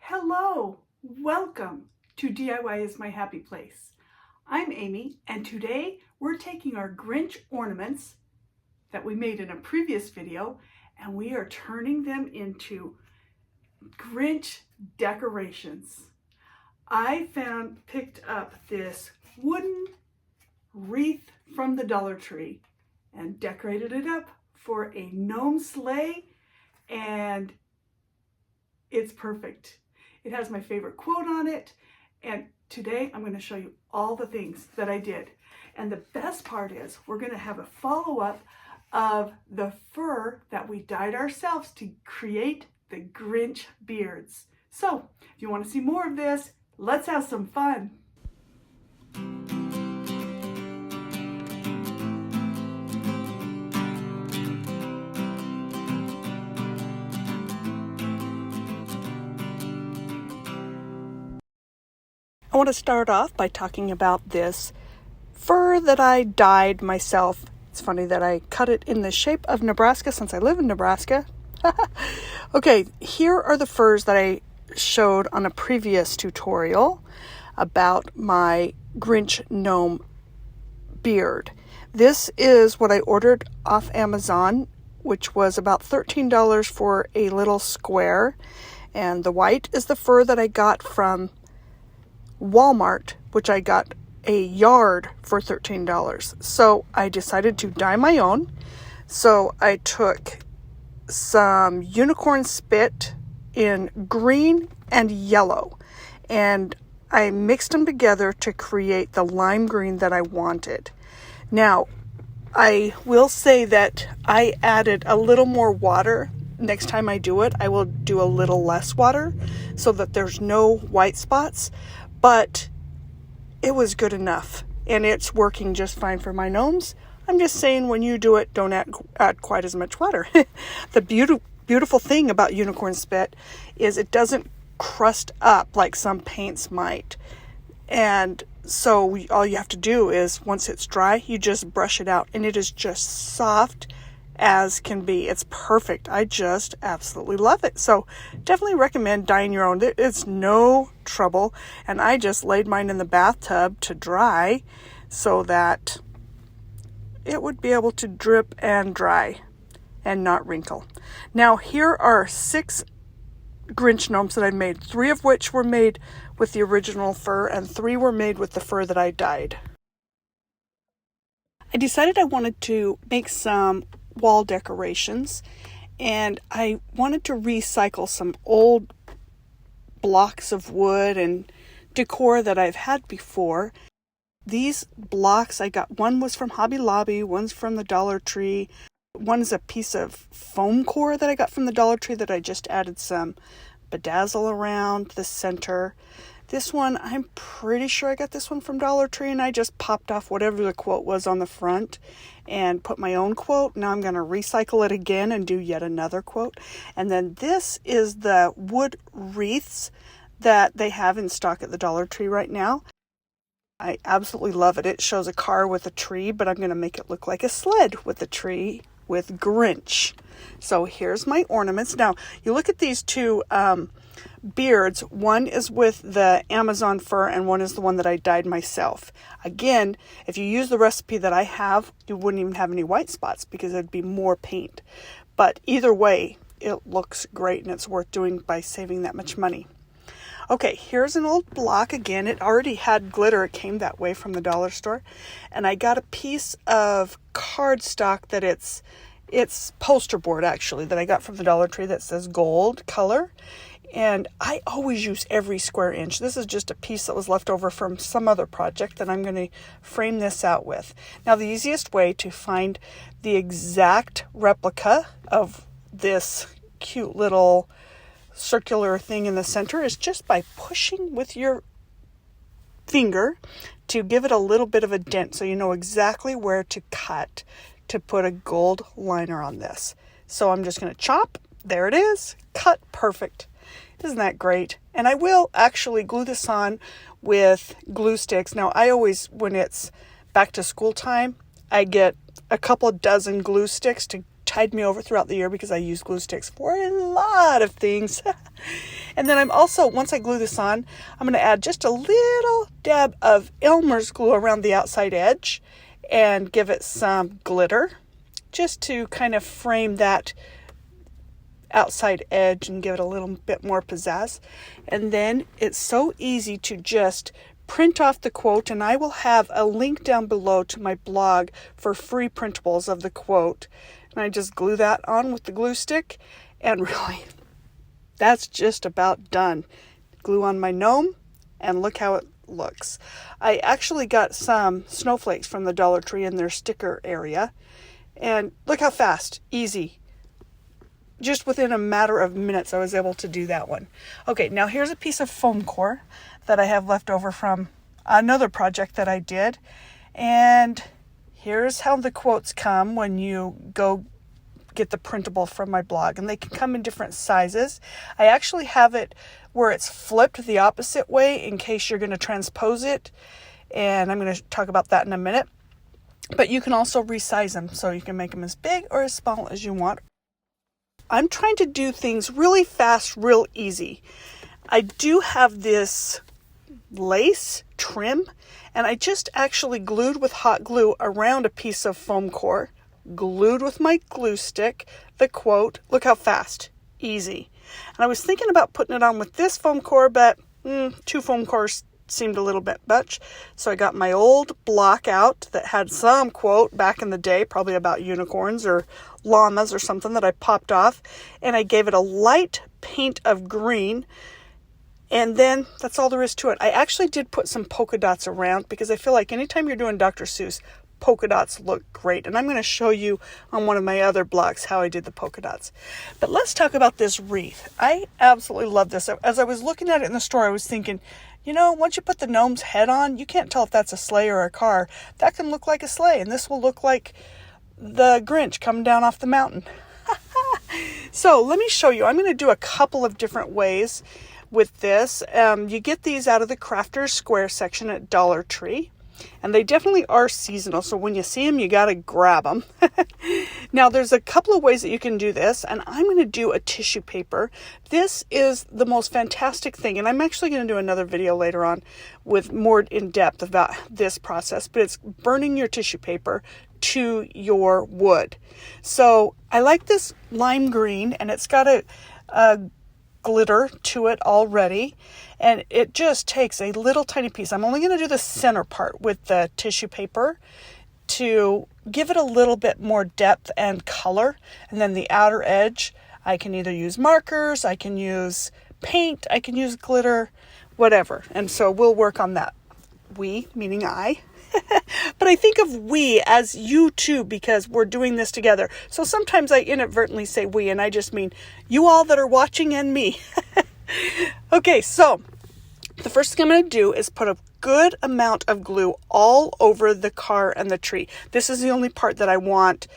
Hello, welcome to DIY is my happy place. I'm Amy, and today we're taking our Grinch ornaments that we made in a previous video and we are turning them into Grinch decorations. I picked up this wooden wreath from the Dollar Tree and decorated it up for a gnome sleigh, and it's perfect. It has my favorite quote on it, and today I'm going to show you all the things that I did. And the best part is we're going to have a follow-up of the fur that we dyed ourselves to create the Grinch beards. So if you want to see more of this, let's have some fun. I want to start off by talking about this fur that I dyed myself. It's funny that I cut it in the shape of Nebraska since I live in Nebraska. Okay, here are the furs that I showed on a previous tutorial about my Grinch Gnome beard. This is what I ordered off Amazon, which was about $13 for a little square. And the white is the fur that I got from Walmart, which I got a yard for $13. So I decided to dye my own. So I took some unicorn spit in green and yellow, and I mixed them together to create the lime green that I wanted. Now, I will say that I added a little more water. Next time I do it, I will do a little less water so that there's no white spots. But it was good enough, and it's working just fine for my gnomes. I'm just saying, when you do it, don't add quite as much water. The beautiful thing about unicorn spit is it doesn't crust up like some paints might. And so all you have to do is, once it's dry, you just brush it out, and it is just soft as can be. It's perfect. I just absolutely love it. So definitely recommend dyeing your own. It's no trouble. And I just laid mine in the bathtub to dry so that it would be able to drip and dry and not wrinkle. Now, here are 6 Grinch gnomes that I made, 3 of which were made with the original fur and 3 were made with the fur that I dyed. I decided I wanted to make some wall decorations, and I wanted to recycle some old blocks of wood and decor that I've had before. These blocks I got, one was from Hobby Lobby, one's from the Dollar Tree, one is a piece of foam core that I got from the Dollar Tree that I just added some bedazzle around the center. This one, I'm pretty sure I got this one from Dollar Tree, and I just popped off whatever the quote was on the front and put my own quote. Now I'm going to recycle it again and do yet another quote. And then this is the wood wreaths that they have in stock at the Dollar Tree right now. I absolutely love it. It shows a car with a tree, but I'm going to make it look like a sled with a tree with Grinch. So here's my ornaments. Now, you look at these two beards. One is with the Amazon fur and one is the one that I dyed myself. Again, if you use the recipe that I have, you wouldn't even have any white spots because it'd be more paint. But either way, it looks great, and it's worth doing by saving that much money. Okay, here's an old block. Again, it already had glitter. It came that way from the dollar store. And I got a piece of cardstock that it's poster board, actually, that I got from the Dollar Tree that says gold color. And I always use every square inch. This is just a piece that was left over from some other project that I'm going to frame this out with. Now, the easiest way to find the exact replica of this cute little circular thing in the center is just by pushing with your finger to give it a little bit of a dent so you know exactly where to cut to put a gold liner on this. So I'm just going to chop. There it is. Cut. Perfect. Isn't that great? And I will actually glue this on with glue sticks. Now, I always, when it's back to school time, I get a couple dozen glue sticks to tide me over throughout the year because I use glue sticks for a lot of things. And then I'm also, once I glue this on, I'm going to add just a little dab of Elmer's glue around the outside edge and give it some glitter just to kind of frame that outside edge and give it a little bit more pizzazz. And then it's so easy to just print off the quote, and I will have a link down below to my blog for free printables of the quote. And I just glue that on with the glue stick, and really, that's just about done. Glue on my gnome, and look how it looks. I actually got some snowflakes from the Dollar Tree in their sticker area, and look how fast, easy. Just within a matter of minutes, I was able to do that one. Okay, now here's a piece of foam core that I have left over from another project that I did. And here's how the quotes come when you go get the printable from my blog. And they can come in different sizes. I actually have it where it's flipped the opposite way in case you're going to transpose it. And I'm going to talk about that in a minute. But you can also resize them, so you can make them as big or as small as you want. I'm trying to do things really fast, real easy. I do have this lace trim, and I just actually glued with hot glue around a piece of foam core, glued with my glue stick, the quote. Look how fast, easy. And I was thinking about putting it on with this foam core, but 2 foam cores seemed a little bit much. So I got my old block out that had some quote back in the day, probably about unicorns or llamas or something, that I popped off, and I gave it a light paint of green, and then that's all there is to it. I actually did put some polka dots around because I feel like anytime you're doing Dr. Seuss, polka dots look great, and I'm going to show you on one of my other blocks how I did the polka dots. But let's talk about this wreath. I absolutely love this. As I was looking at it in the store, I was thinking, you know, once you put the gnome's head on, you can't tell if that's a sleigh or a car. That can look like a sleigh, and this will look like the Grinch coming down off the mountain. So let me show you. I'm going to do a couple of different ways with this. You get these out of the Crafters Square section at Dollar Tree, and they definitely are seasonal, so when you see them, you got to grab them. Now, there's a couple of ways that you can do this, and I'm going to do a tissue paper. This is the most fantastic thing, and I'm actually going to do another video later on with more in depth about this process, but it's burning your tissue paper to your wood. So I like this lime green, and it's got a glitter to it already, and it just takes a little tiny piece. I'm only going to do the center part with the tissue paper to give it a little bit more depth and color, and then the outer edge I can either use markers, I can use paint, I can use glitter, whatever. And so we'll work on that. We, meaning I. But I think of we as you too, because we're doing this together. So sometimes I inadvertently say we, and I just mean you all that are watching and me. Okay, so the first thing I'm going to do is put a good amount of glue all over the car and the tree. This is the only part that I want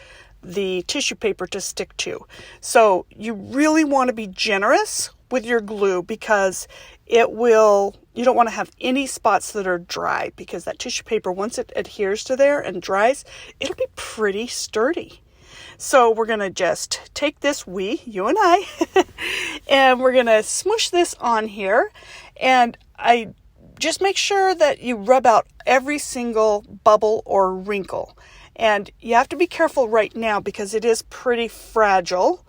the tissue paper to stick to. So you really want to be generous with your glue, because you don't want to have any spots that are dry, because that tissue paper, once it adheres to there and dries, it'll be pretty sturdy. So we're going to just take this, you and I, and we're going to smush this on here. And I just make sure that you rub out every single bubble or wrinkle. And you have to be careful right now because it is pretty fragile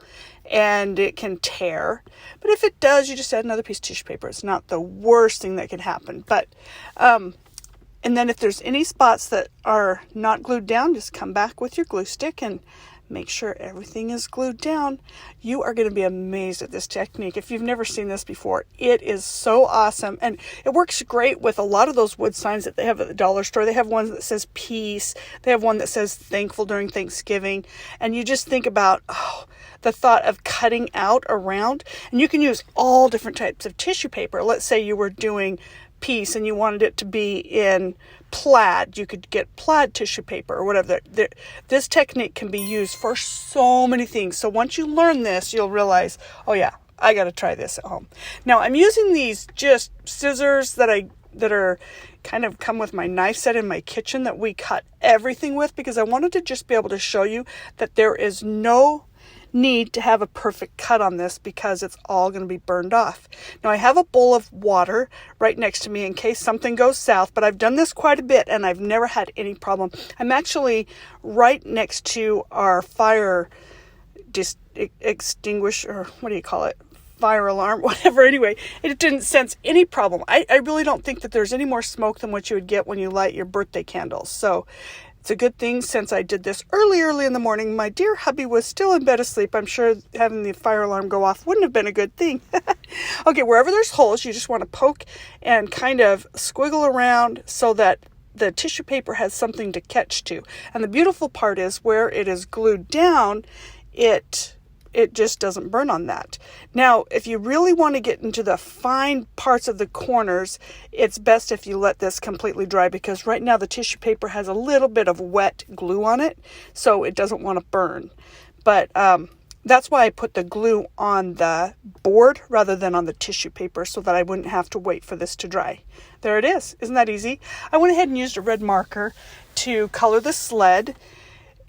and it can tear. But if it does, you just add another piece of tissue paper. It's not the worst thing that can happen. But, and then if there's any spots that are not glued down, just come back with your glue stick and make sure everything is glued down. You are going to be amazed at this technique. If you've never seen this before, it is so awesome. And it works great with a lot of those wood signs that they have at the dollar store. They have one that says peace. They have one that says thankful during Thanksgiving. And you just think about, the thought of cutting out around. And you can use all different types of tissue paper. Let's say you were doing piece and you wanted it to be in plaid. You could get plaid tissue paper or whatever. This technique can be used for so many things. So once you learn this, you'll realize, oh yeah, I got to try this at home. Now I'm using these just scissors that are kind of come with my knife set in my kitchen that we cut everything with, because I wanted to just be able to show you that there is no need to have a perfect cut on this because it's all going to be burned off. Now I have a bowl of water right next to me in case something goes south, but I've done this quite a bit and I've never had any problem. I'm actually right next to our fire extinguisher, what do you call it? Fire alarm, whatever. Anyway, it didn't sense any problem. I really don't think that there's any more smoke than what you would get when you light your birthday candles. So it's a good thing since I did this early in the morning. My dear hubby was still in bed asleep. I'm sure having the fire alarm go off wouldn't have been a good thing. Okay, wherever there's holes, you just want to poke and kind of squiggle around so that the tissue paper has something to catch to. And the beautiful part is where it is glued down, it just doesn't burn on that. Now, if you really want to get into the fine parts of the corners, it's best if you let this completely dry because right now the tissue paper has a little bit of wet glue on it, so it doesn't want to burn. But that's why I put the glue on the board rather than on the tissue paper so that I wouldn't have to wait for this to dry. There it is. Isn't that easy? I went ahead and used a red marker to color the sled.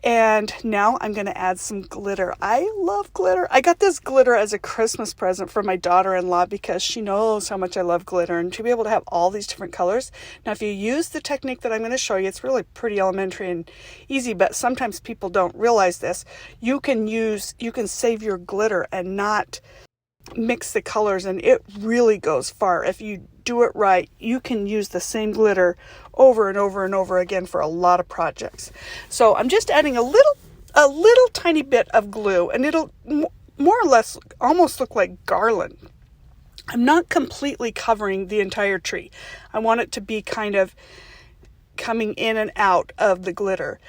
And now I'm going to add some glitter. I love glitter. I got this glitter as a Christmas present for my daughter-in-law because she knows how much I love glitter and to be able to have all these different colors. Now, if you use the technique that I'm going to show you, it's really pretty elementary and easy, but sometimes people don't realize this. You can save your glitter and not mix the colors, and it really goes far. If you do it right, you can use the same glitter over and over and over again for a lot of projects. So I'm just adding a little tiny bit of glue, and it'll more or less almost look like garland. I'm not completely covering the entire tree. I want it to be kind of coming in and out of the glitter.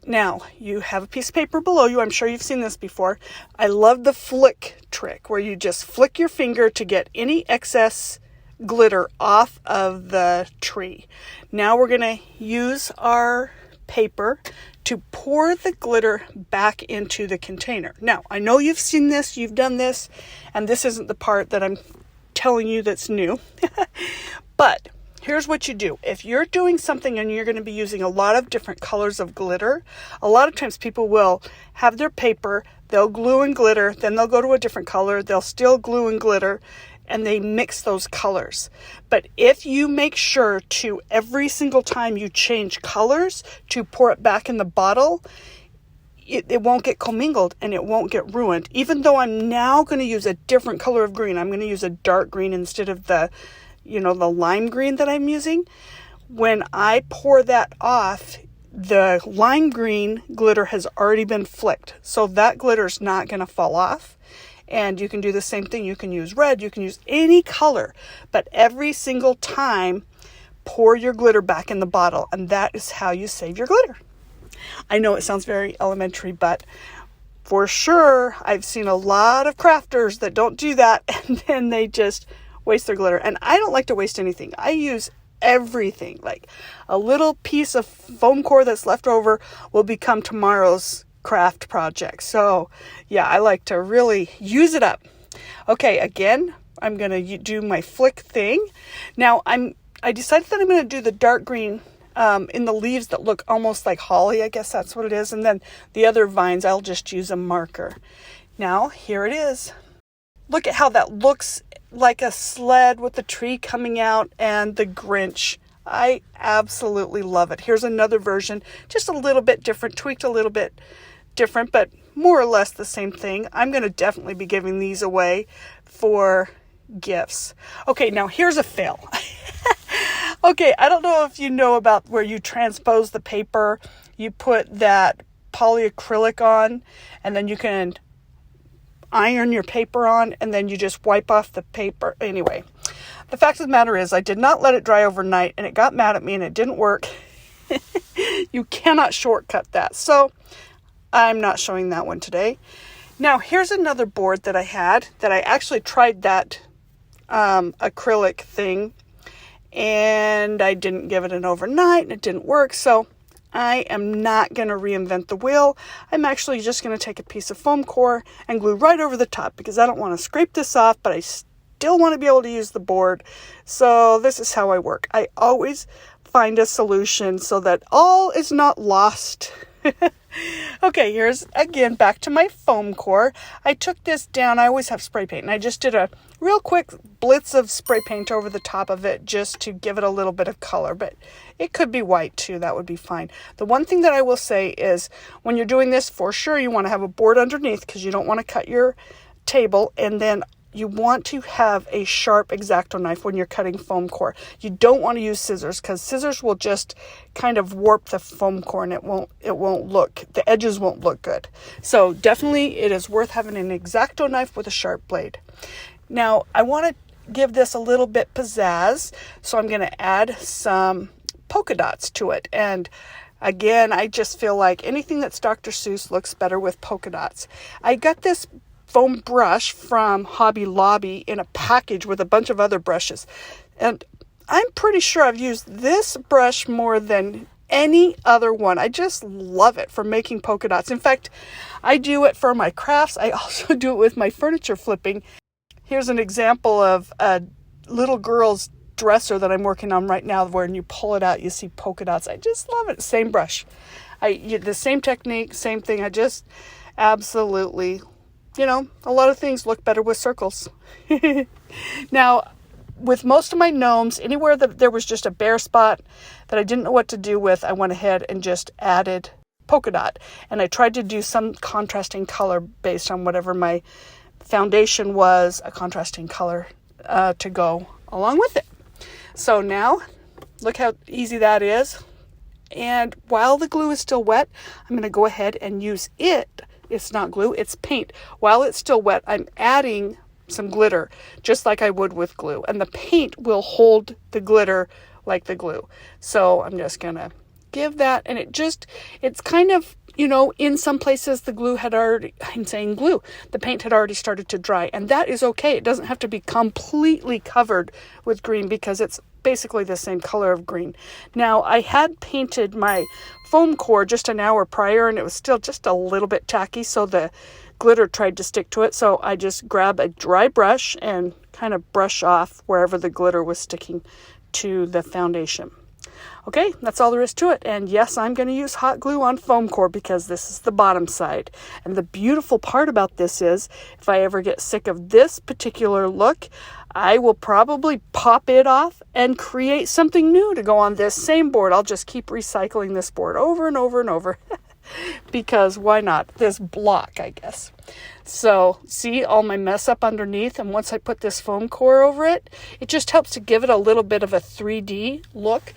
Now, you have a piece of paper below you. I'm sure you've seen this before. I love the flick trick where you just flick your finger to get any excess glitter off of the tree. Now we're going to use our paper to pour the glitter back into the container. Now, I know you've seen this, you've done this, and this isn't the part that I'm telling you that's new. But here's what you do. If you're doing something and you're going to be using a lot of different colors of glitter, a lot of times people will have their paper, they'll glue and glitter, then they'll go to a different color, they'll still glue and glitter, and they mix those colors. But if you make sure to every single time you change colors to pour it back in the bottle, it won't get commingled and it won't get ruined. Even though I'm now going to use a different color of green, I'm going to use a dark green instead of the lime green that I'm using. When I pour that off, the lime green glitter has already been flicked. So that glitter is not going to fall off. And you can do the same thing. You can use red, you can use any color, but every single time, pour your glitter back in the bottle. And that is how you save your glitter. I know it sounds very elementary, but for sure, I've seen a lot of crafters that don't do that and then they just waste their glitter. And I don't like to waste anything. I use everything. Like a little piece of foam core that's left over will become tomorrow's craft project. So yeah, I like to really use it up. Okay, again, I'm going to do my flick thing. Now I decided that I'm going to do the dark green in the leaves that look almost like holly. I guess that's what it is. And then the other vines, I'll just use a marker. Now, here it is. Look at how that looks like a sled with the tree coming out and the Grinch. I absolutely love it. Here's another version, just a little bit different, tweaked a little bit different, but more or less the same thing. I'm going to definitely be giving these away for gifts. Okay, now here's a fail. Okay, I don't know if you know about where you transpose the paper. You put that polyacrylic on, and then you can iron your paper on, and then you just wipe off the paper. Anyway, the fact of the matter is I did not let it dry overnight, and it got mad at me, and it didn't work. You cannot shortcut that. So I'm not showing that one today. Now, here's another board that I had that I actually tried that acrylic thing, and I didn't give it an overnight, and it didn't work. So I am not going to reinvent the wheel. I'm actually just going to take a piece of foam core and glue right over the top because I don't want to scrape this off, but I still want to be able to use the board. So this is how I work. I always find a solution so that all is not lost Okay, here's again back to my foam core. I took this down. I always have spray paint, and I just did a real quick blitz of spray paint over the top of it just to give it a little bit of color, but it could be white too. That would be fine. The one thing that I will say is when you're doing this, for sure you want to have a board underneath because you don't want to cut your table, and then you want to have a sharp X-Acto knife when you're cutting foam core. You don't want to use scissors because scissors will just kind of warp the foam core and it won't look, the edges won't look good. So definitely it is worth having an X-Acto knife with a sharp blade. Now I want to give this a little bit pizzazz, so I'm going to add some polka dots to it. And again, I just feel like anything that's Dr. Seuss looks better with polka dots. I got this foam brush from Hobby Lobby in a package with a bunch of other brushes, and I'm pretty sure I've used this brush more than any other one. I just love it for making polka dots. In fact, I do it for my crafts. I also do it with my furniture flipping. Here's an example of a little girl's dresser that I'm working on right now, where when you pull it out you see polka dots. I just love it. Same brush, the same technique, same thing. I just absolutely, you know, a lot of things look better with circles. Now, with most of my gnomes, anywhere that there was just a bare spot that I didn't know what to do with, I went ahead and just added polka dot. And I tried to do some contrasting color based on whatever my foundation was, a contrasting color to go along with it. So now, look how easy that is. And while the glue is still wet, I'm going to go ahead and use it. It's not glue, it's paint. While it's still wet, I'm adding some glitter, just like I would with glue. And the paint will hold the glitter like the glue. So I'm just going to give that, and it's kind of, you know, in some places the glue had already, I'm saying glue, the paint had already started to dry. And that is okay. It doesn't have to be completely covered with green because it's basically the same color of green. Now, I had painted my foam core just an hour prior and it was still just a little bit tacky, so the glitter tried to stick to it. So I just grab a dry brush and kind of brush off wherever the glitter was sticking to the foundation. Okay, that's all there is to it. And yes, I'm going to use hot glue on foam core because this is the bottom side. And the beautiful part about this is if I ever get sick of this particular look, I will probably pop it off and create something new to go on this same board. I'll just keep recycling this board over and over and over because why not? This block, I guess. So see all my mess up underneath, and once I put this foam core over it, it just helps to give it a little bit of a 3D look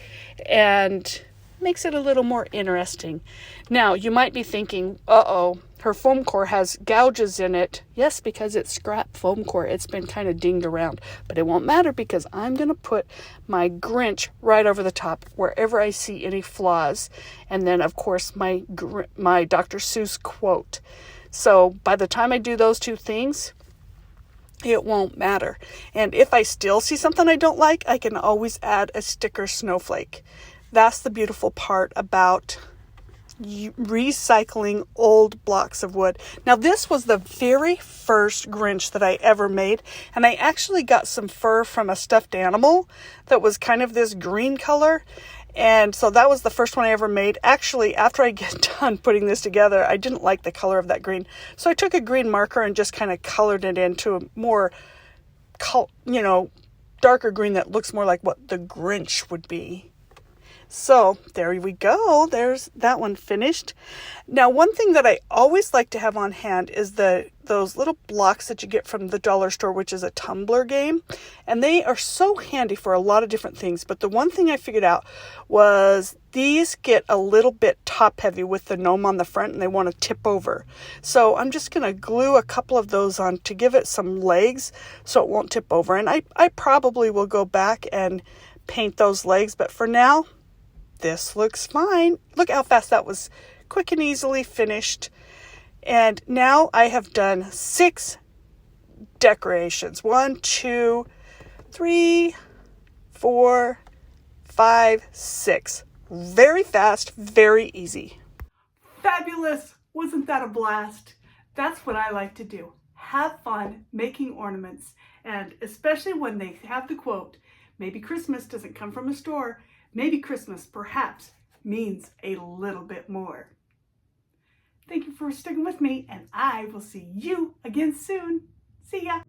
and makes it a little more interesting. Now, you might be thinking, uh-oh, her foam core has gouges in it. Yes, because it's scrap foam core. It's been kind of dinged around, but it won't matter because I'm going to put my Grinch right over the top wherever I see any flaws. And then, of course, my Dr. Seuss quote. So by the time I do those two things, it won't matter. And if I still see something I don't like, I can always add a sticker snowflake. That's the beautiful part about recycling old blocks of wood. Now, this was the very first Grinch that I ever made, and I actually got some fur from a stuffed animal that was kind of this green color. And so that was the first one I ever made. Actually, after I get done putting this together, I didn't like the color of that green. So I took a green marker and just kind of colored it into a more, darker green that looks more like what the Grinch would be. So there we go. There's that one finished. Now, one thing that I always like to have on hand is those little blocks that you get from the dollar store, which is a tumbler game. And they are so handy for a lot of different things. But the one thing I figured out was these get a little bit top heavy with the gnome on the front and they want to tip over. So I'm just going to glue a couple of those on to give it some legs so it won't tip over. And I probably will go back and paint those legs. But for now, this looks fine. Look how fast that was, quick and easily finished. And now I have done 6 decorations. 1, 2, 3, 4, 5, 6. Very fast, very easy. Fabulous! Wasn't that a blast? That's what I like to do. Have fun making ornaments. And especially when they have the quote, maybe Christmas doesn't come from a store. Maybe Christmas, perhaps, means a little bit more. Thank you for sticking with me, and I will see you again soon. See ya!